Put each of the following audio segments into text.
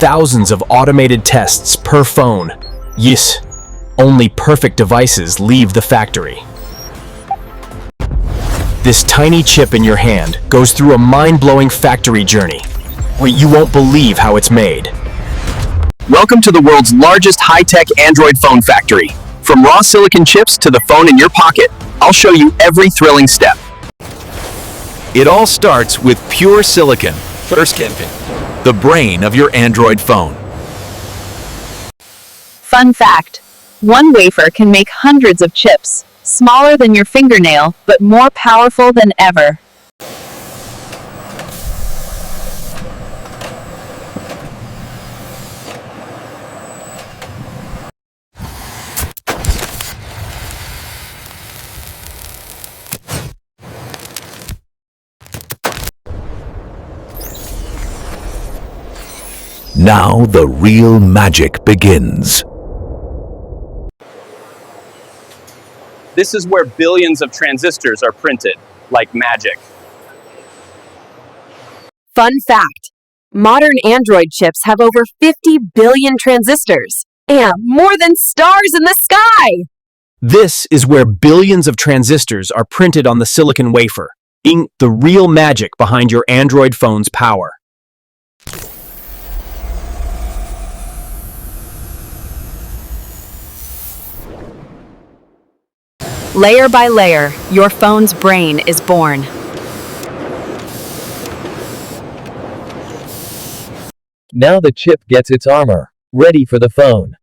Thousands of automated tests per phone. Yes, only perfect devices leave the factory. This tiny chip in your hand goes through a mind-blowing factory journey where you won't believe how it's made. Welcome to the world's largest high-tech Android phone factory. From raw silicon chips to the phone in your pocket, I'll show you every thrilling step. It all starts with pure silicon, the brain of your Android phone. Fun fact: one wafer can make hundreds of chips, smaller than your fingernail, but more powerful than ever. Now the real magic begins. This is where billions of transistors are printed, like magic. Fun fact: modern Android chips have over 50 billion transistors and more than stars in the sky! This is where billions of transistors are printed on the silicon wafer, being the real magic behind your Android phone's power. Layer by layer, your phone's brain is born. Now the chip gets its armor, ready for the phone.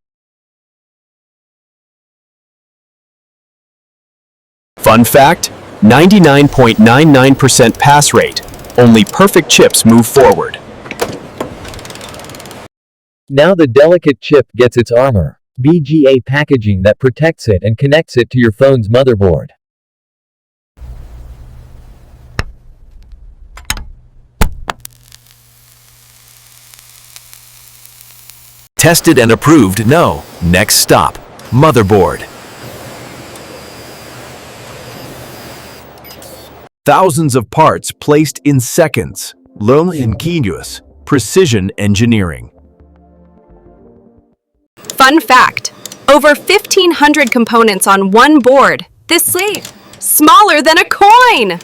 Fun fact: 99.99% pass rate. Only perfect chips move forward. Now the delicate chip gets its armor, BGA packaging that protects it and connects it to your phone's motherboard. Tested and approved, no. Next stop, motherboard. Thousands of parts placed in seconds. Learn ingenious precision engineering. Fun fact: over 1,500 components on one board. This slate, smaller than a coin!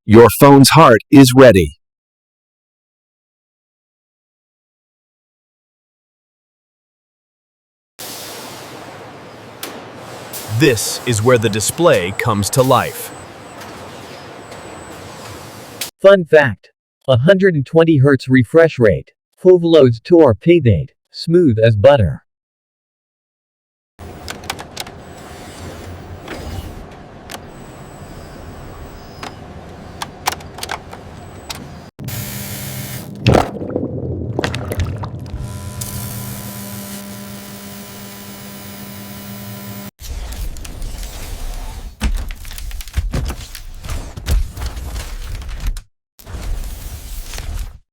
Your phone's heart is ready. This is where the display comes to life. Fun fact: 120 Hz refresh rate, overloads to our payday, smooth as butter.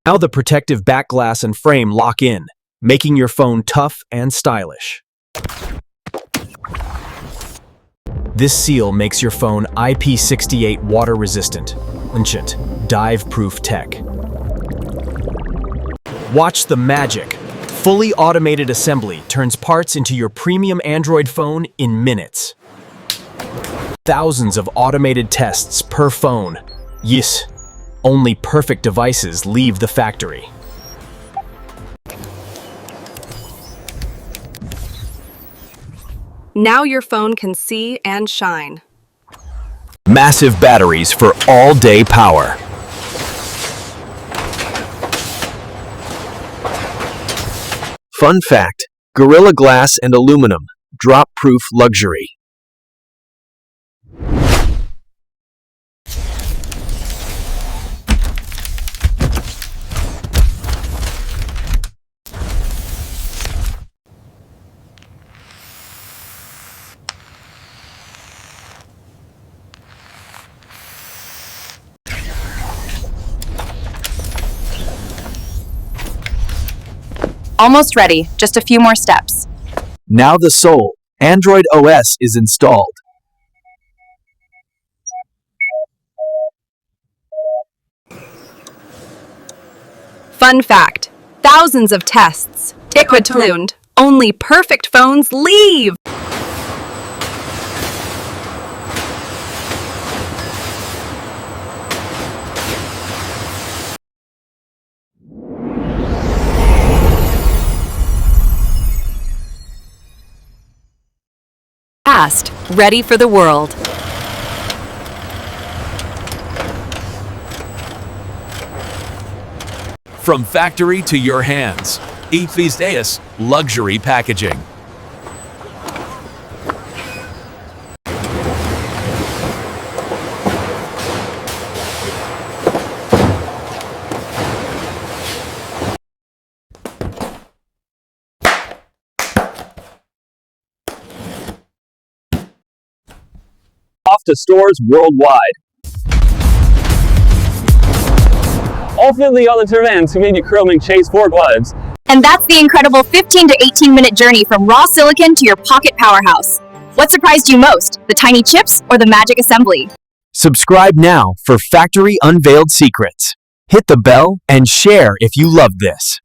Now the protective back glass and frame lock in, making your phone tough and stylish. This seal makes your phone IP68 water resistant, ancient, dive-proof tech. Watch the magic. Fully automated assembly turns parts into your premium Android phone in minutes. Thousands of automated tests per phone. Yes, only perfect devices leave the factory. Now your phone can see and shine. Massive batteries for all-day power. Fun fact: Gorilla Glass and aluminum, drop-proof luxury. Almost ready, just a few more steps. Now the soul, Android OS, is installed. Fun fact, thousands of tests. Tuned. Only perfect phones leave. Fast, ready for the world. From factory to your hands. Eat these days, luxury packaging. Off to stores worldwide. Often the other terrains who made you chroming chase forwards. And that's the incredible 15 to 18-minute journey from raw silicon to your pocket powerhouse. What surprised you most, the tiny chips or the magic assembly? Subscribe now for factory unveiled secrets. Hit the bell and share if you loved this.